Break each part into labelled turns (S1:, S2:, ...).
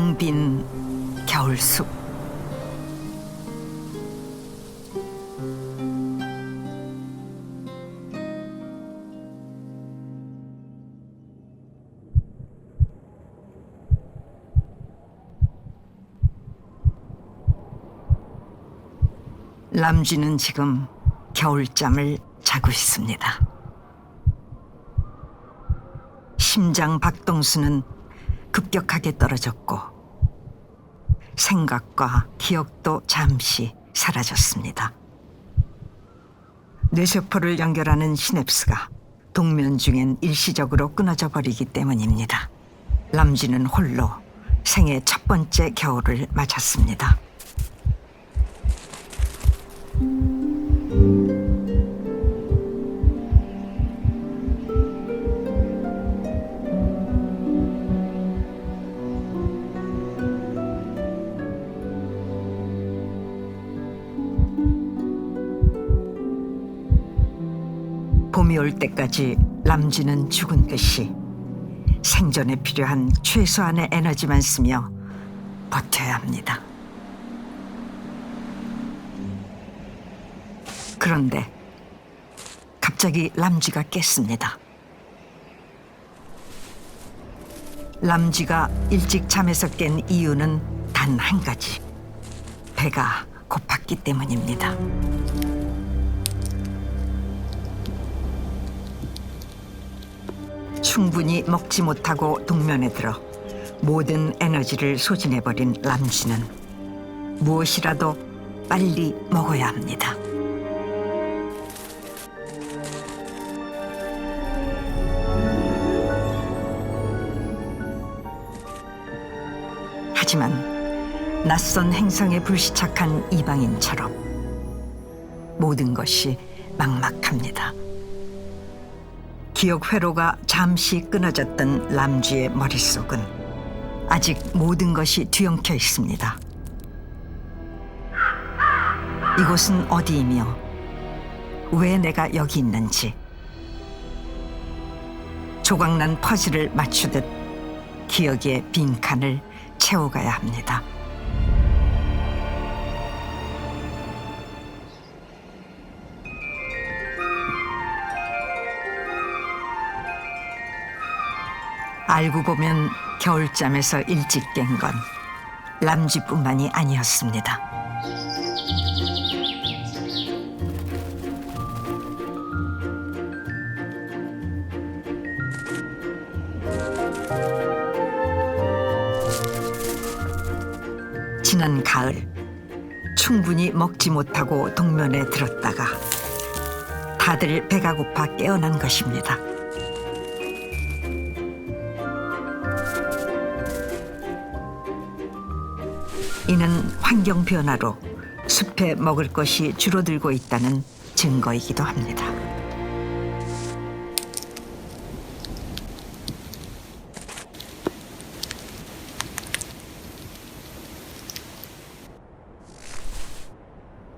S1: 텅 빈 겨울숲. 람쥐는 지금 겨울잠을 자고 있습니다. 심장 박동수는 급격하게 떨어졌고 생각과 기억도 잠시 사라졌습니다. 뇌세포를 연결하는 시냅스가 동면 중엔 일시적으로 끊어져 버리기 때문입니다. 람쥐는 홀로 생애 첫 번째 겨울을 맞았습니다. 봄이 올 때까지 람쥐는 죽은 듯이 생존에 필요한 최소한의 에너지만 쓰며 버텨야 합니다. 그런데 갑자기 람쥐가 깼습니다. 람쥐가 일찍 잠에서 깬 이유는 단 한 가지. 배가 고팠기 때문입니다. 충분히 먹지 못하고 동면에 들어 모든 에너지를 소진해버린 람쥐는 무엇이라도 빨리 먹어야 합니다. 하지만 낯선 행성에 불시착한 이방인처럼 모든 것이 막막합니다. 기억 회로가 잠시 끊어졌던 람쥐의 머릿속은 아직 모든 것이 뒤엉켜 있습니다. 이곳은 어디이며 왜 내가 여기 있는지, 조각난 퍼즐을 맞추듯 기억의 빈칸을 채워가야 합니다. 알고 보면 겨울잠에서 일찍 깬 건 람쥐뿐만이 아니었습니다. 지난 가을 충분히 먹지 못하고 동면에 들었다가 다들 배가 고파 깨어난 것입니다. 이는 환경 변화로 숲에 먹을 것이 줄어들고 있다는 증거이기도 합니다.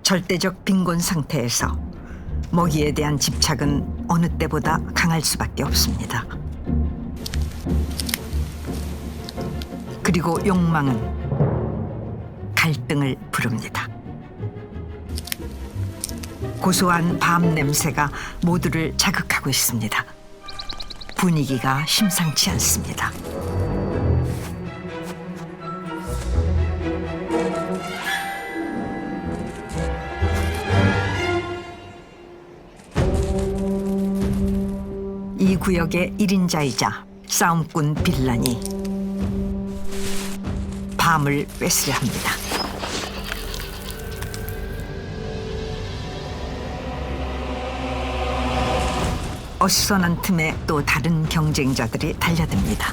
S1: 절대적 빈곤 상태에서 먹이에 대한 집착은 어느 때보다 강할 수밖에 없습니다. 그리고 욕망은 갈등을 부릅니다. 고소한 밤 냄새가 모두를 자극하고 있습니다. 분위기가 심상치 않습니다. 이 구역의 1인자이자 싸움꾼 빌런이 밤을 뺏으려 합니다. 어수선한 틈에 또 다른 경쟁자들이 달려듭니다.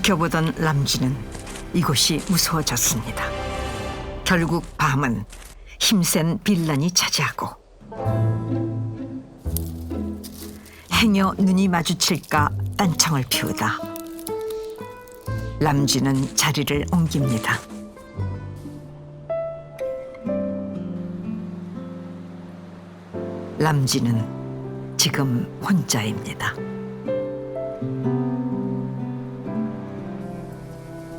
S1: 지켜보던 람쥐는 이곳이 무서워졌습니다. 결국 밤은 힘센 빌런이 차지하고 행여 눈이 마주칠까 딴청을 피우다 람쥐는 자리를 옮깁니다. 람쥐는 지금 혼자입니다.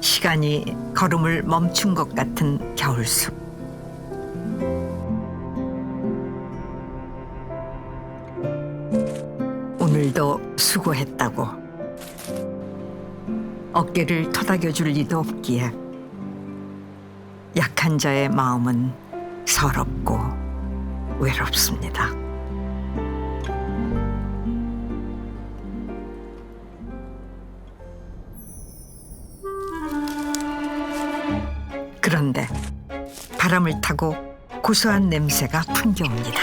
S1: 시간이 걸음을 멈춘 것 같은 겨울숲. 오늘도 수고했다고 어깨를 토닥여줄 리도 없기에 약한 자의 마음은 서럽고 외롭습니다. 그런데 바람을 타고 고소한 냄새가 풍겨옵니다.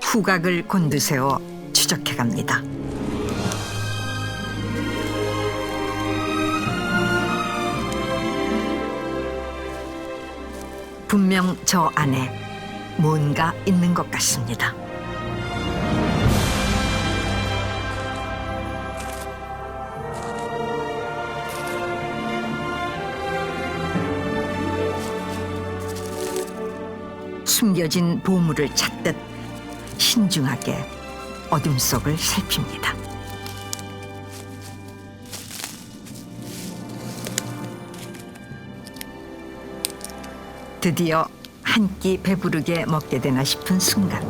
S1: 후각을 곤두세워 추적해갑니다. 분명 저 안에 뭔가 있는 것 같습니다. 숨겨진 보물을 찾듯 신중하게 어둠 속을 살핍니다. 드디어 한 끼 배부르게 먹게 되나 싶은 순간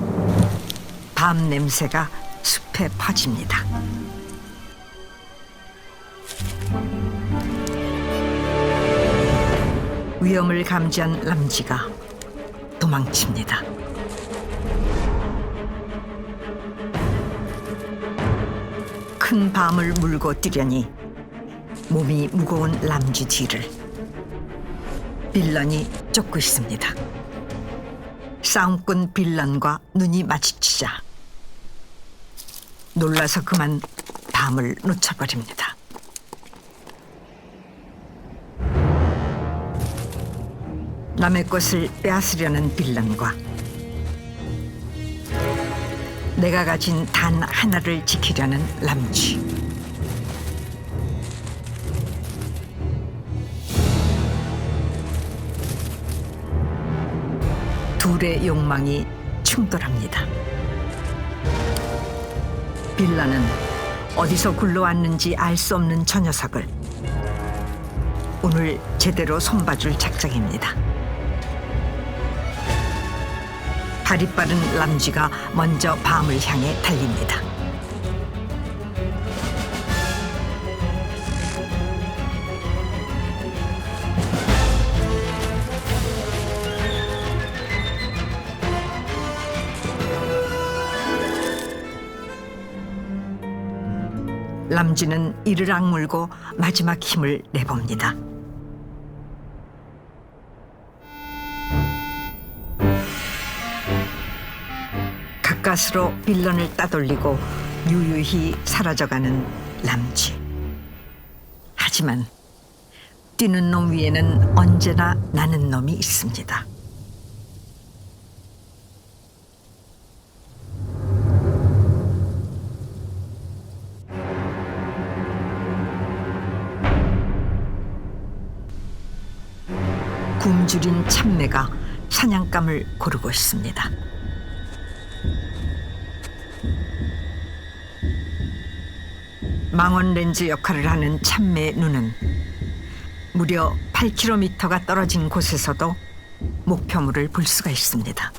S1: 밤 냄새가 숲에 퍼집니다. 위험을 감지한 람쥐가 도망칩니다. 큰 밤을 물고 뛰려니 몸이 무거운 람쥐 뒤를 빌런이 쫓고 있습니다. 싸움꾼 빌런과 눈이 마주치자 놀라서 그만 밤을 놓쳐버립니다. 남의 것을 빼앗으려는 빌런과 내가 가진 단 하나를 지키려는 람쥐. 둘의 욕망이 충돌합니다. 빌런은 어디서 굴러왔는지 알 수 없는 저 녀석을 오늘 제대로 손봐줄 작정입니다. 발이 빠른 람쥐가 먼저 밤을 향해 달립니다. 람쥐는 이를 악물고 마지막 힘을 내봅니다. 가까스로 빌런을 따돌리고 유유히 사라져가는 람쥐. 하지만 뛰는 놈 위에는 언제나 나는 놈이 있습니다. 굶주린 참매가 사냥감을 고르고 있습니다. 망원 렌즈 역할을 하는 참매의 눈은 무려 8km가 떨어진 곳에서도 목표물을 볼 수가 있습니다.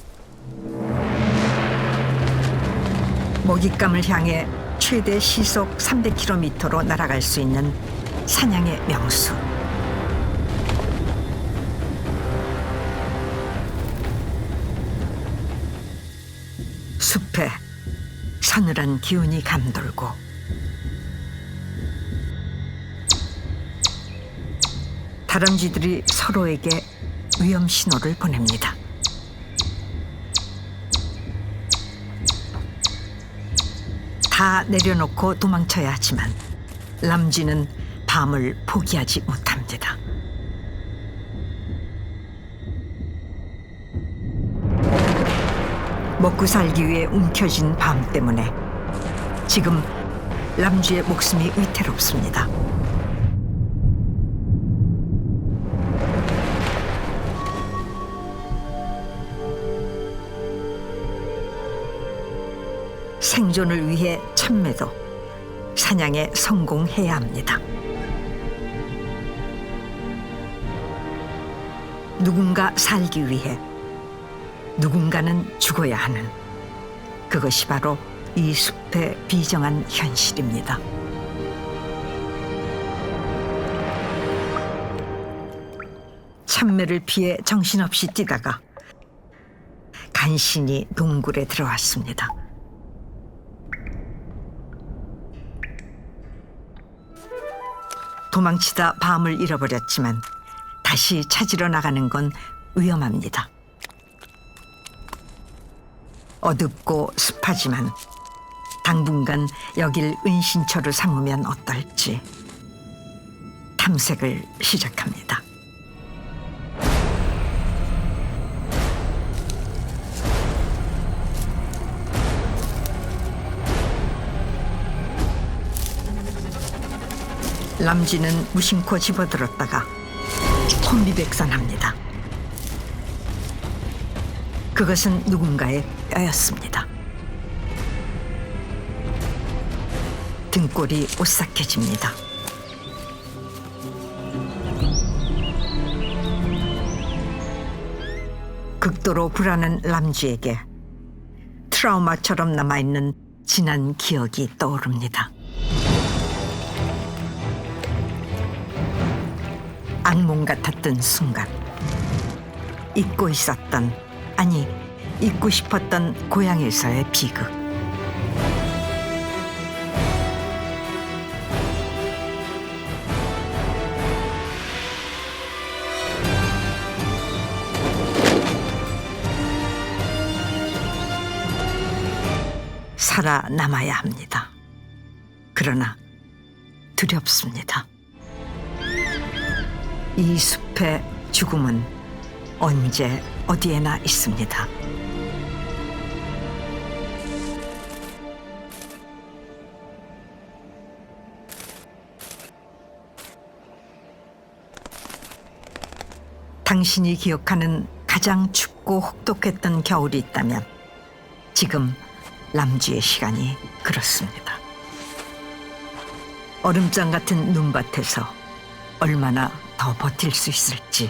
S1: 먹잇감을 향해 최대 시속 300km로 날아갈 수 있는 사냥의 명수. 숲에 서늘한 기운이 감돌고 다람쥐들이 서로에게 위험 신호를 보냅니다. 다 내려놓고 도망쳐야 하지만 람쥐는 밤을 포기하지 못합니다. 먹고 살기 위해 움켜쥔 밤 때문에 지금 람쥐의 목숨이 위태롭습니다. 생존을 위해 참매도 사냥에 성공해야 합니다. 누군가 살기 위해 누군가는 죽어야 하는, 그것이 바로 이 숲의 비정한 현실입니다. 참매를 피해 정신없이 뛰다가 간신히 동굴에 들어왔습니다. 도망치다 밤을 잃어버렸지만 다시 찾으러 나가는 건 위험합니다. 어둡고 습하지만 당분간 여길 은신처로 삼으면 어떨지 탐색을 시작합니다. 람쥐는 무심코 집어들었다가 혼비백산합니다. 그것은 누군가의 뼈였습니다. 등골이 오싹해집니다. 극도로 불안한 람쥐에게 트라우마처럼 남아있는 지난 기억이 떠오릅니다. 악몽 같았던 순간, 잊고 있었던, 아니 잊고 싶었던 고향에서의 비극. 살아남아야 합니다. 그러나 두렵습니다. 이 숲의 죽음은 언제 어디에나 있습니다. 당신이 기억하는 가장 춥고 혹독했던 겨울이 있다면 지금 람쥐의 시간이 그렇습니다. 얼음장 같은 눈밭에서 얼마나 더 버틸 수 있을지.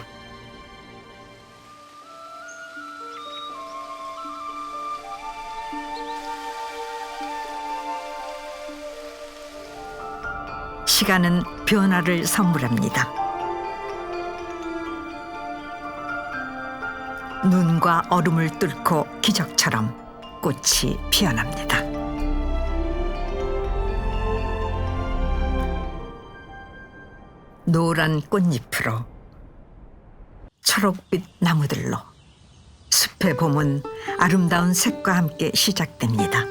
S1: 시간은 변화를 선물합니다. 눈과 얼음을 뚫고 기적처럼 꽃이 피어납니다. 노란 꽃잎으로, 초록빛 나무들로 숲의 봄은 아름다운 색과 함께 시작됩니다.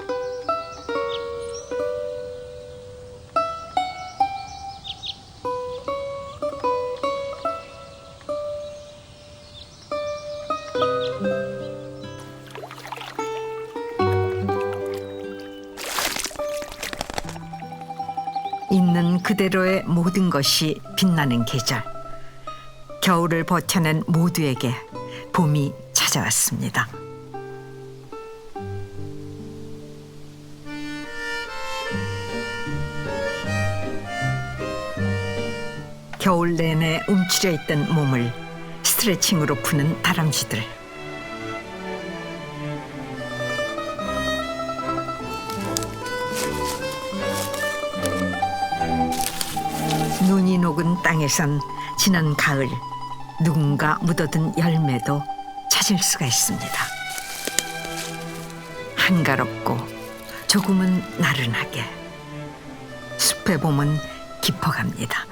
S1: 있는 그대로의 모든 것이 빛나는 계절. 겨울을 버텨낸 모두에게 봄이 찾아왔습니다. 겨울 내내 움츠려 있던 몸을 스트레칭으로 푸는 다람쥐들. 눈이 녹은 땅에선 지난 가을 누군가 묻어둔 열매도 찾을 수가 있습니다. 한가롭고 조금은 나른하게 숲의 봄은 깊어갑니다.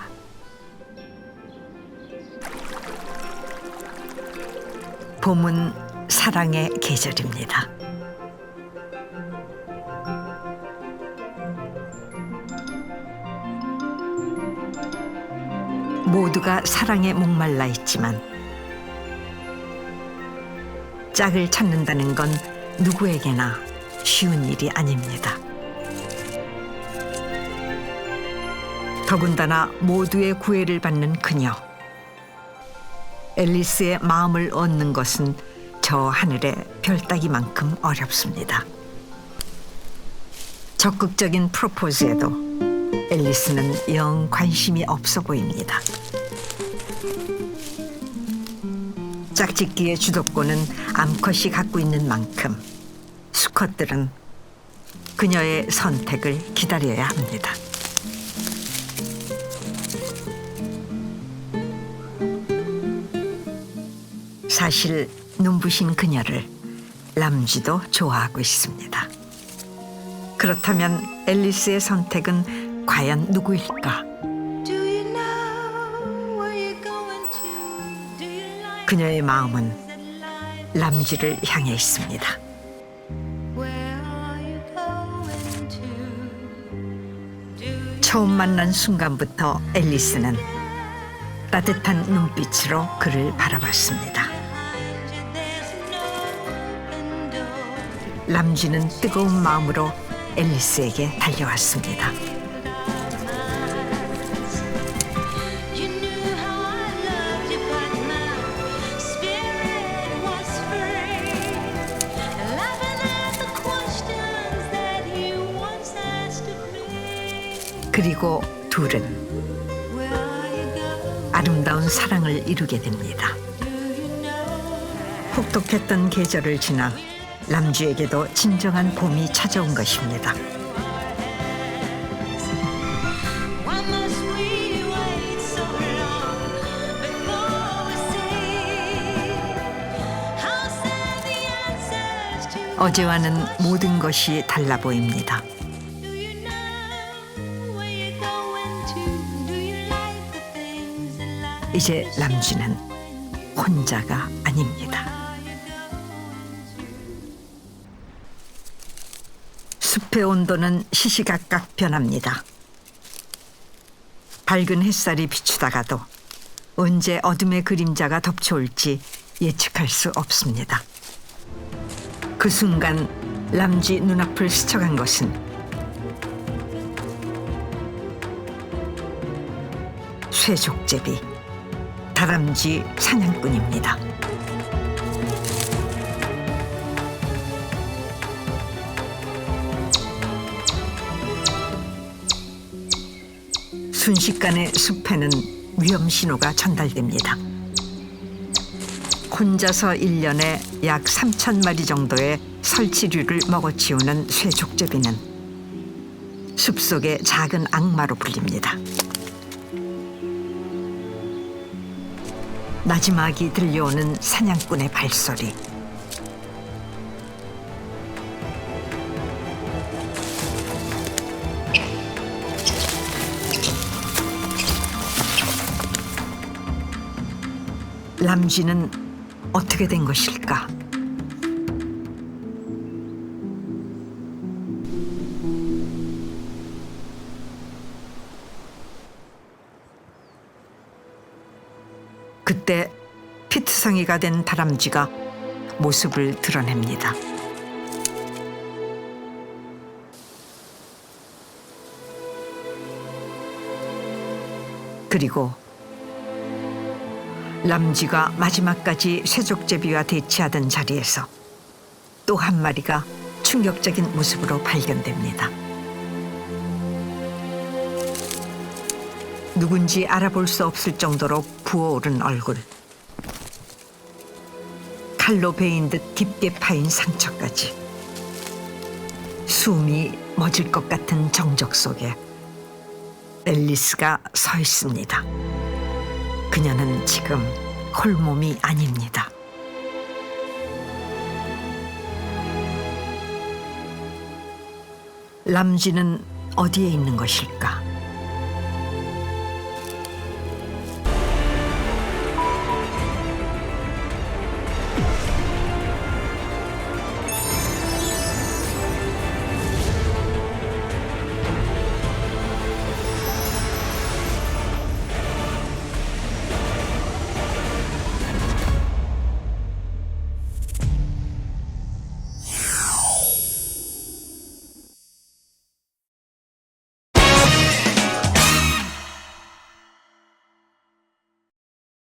S1: 봄은 사랑의 계절입니다. 모두가 사랑에 목말라 있지만 짝을 찾는다는 건 누구에게나 쉬운 일이 아닙니다. 더군다나 모두의 구애를 받는 그녀. 앨리스의 마음을 얻는 것은 저 하늘의 별따기만큼 어렵습니다. 적극적인 프로포즈에도 앨리스는 영 관심이 없어 보입니다. 짝짓기의 주도권은 암컷이 갖고 있는 만큼 수컷들은 그녀의 선택을 기다려야 합니다. 사실 눈부신 그녀를 람쥐도 좋아하고 있습니다. 그렇다면 앨리스의 선택은 과연 누구일까? 그녀의 마음은 람쥐를 향해 있습니다. 처음 만난 순간부터 앨리스는 따뜻한 눈빛으로 그를 바라봤습니다. 람쥐는 뜨거운 마음으로 앨리스에게 달려왔습니다. 그리고 둘은 아름다운 사랑을 이루게 됩니다. 혹독했던 계절을 지나 람쥐에게도 진정한 봄이 찾아온 것입니다. 어제와는 모든 것이 달라 보입니다. 이제 람쥐는 혼자가 아닙니다. 숲의 온도는 시시각각 변합니다. 밝은 햇살이 비추다가도 언제 어둠의 그림자가 덮쳐올지 예측할 수 없습니다. 그 순간 람쥐 눈앞을 스쳐간 것은 쇠족제비, 다람쥐 사냥꾼입니다. 순식간에 숲에는 위험 신호가 전달됩니다. 혼자서 1년에 약 3,000마리 정도의 설치류를 먹어치우는 쇠족제비는 숲속의 작은 악마로 불립니다. 마지막이 들려오는 사냥꾼의 발소리. 람쥐는 어떻게 된 것일까? 그때 피투성이가 된 다람쥐가 모습을 드러냅니다. 그리고 람쥐가 마지막까지 쇠족제비와 대치하던 자리에서 또 한 마리가 충격적인 모습으로 발견됩니다. 누군지 알아볼 수 없을 정도로 부어오른 얼굴, 칼로 베인 듯 깊게 파인 상처까지, 숨이 멎을 것 같은 정적 속에 앨리스가 서 있습니다. 그녀는 지금 홀몸이 아닙니다. 람쥐는 어디에 있는 것일까?